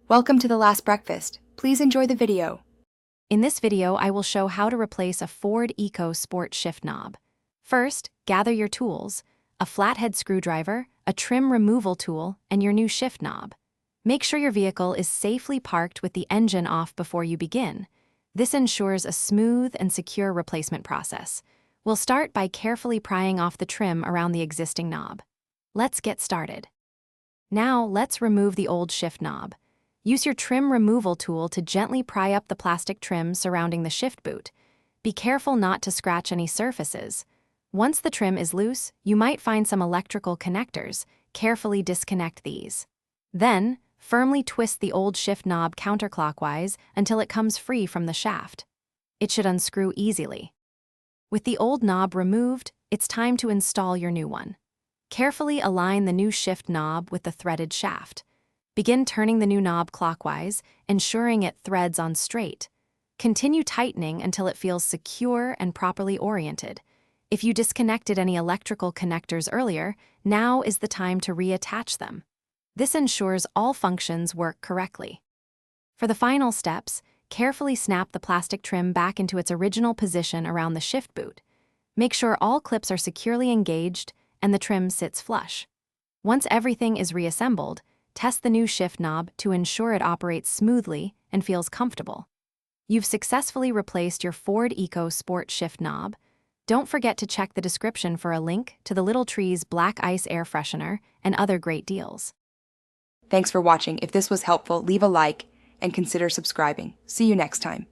Welcome to The Last Breakfast. Please enjoy the video. In this video, I will show how to replace a Ford EcoSport shift knob. First, gather your tools: a flathead screwdriver, a trim removal tool, and your new shift knob. Make sure your vehicle is safely parked with the engine off before you begin. This ensures a smooth and secure replacement process. We'll start by carefully prying off the trim around the existing knob. Let's get started. Now, let's remove the old shift knob. Use your trim removal tool to gently pry up the plastic trim surrounding the shift boot. Be careful not to scratch any surfaces. Once the trim is loose, you might find some electrical connectors. Carefully disconnect these. Then, firmly twist the old shift knob counterclockwise until it comes free from the shaft. It should unscrew easily. With the old knob removed, it's time to install your new one. Carefully align the new shift knob with the threaded shaft. Begin turning the new knob clockwise, ensuring it threads on straight. Continue tightening until it feels secure and properly oriented. If you disconnected any electrical connectors earlier, now is the time to reattach them. This ensures all functions work correctly. For the final steps, carefully snap the plastic trim back into its original position around the shift boot. Make sure all clips are securely engaged and the trim sits flush. Once everything is reassembled, test the new shift knob to ensure it operates smoothly and feels comfortable. You've successfully replaced your Ford EcoSport shift knob. Don't forget to check the description for a link to the Little Trees Black Ice Air Freshener and other great deals. Thanks for watching. If this was helpful, leave a like and consider subscribing. See you next time.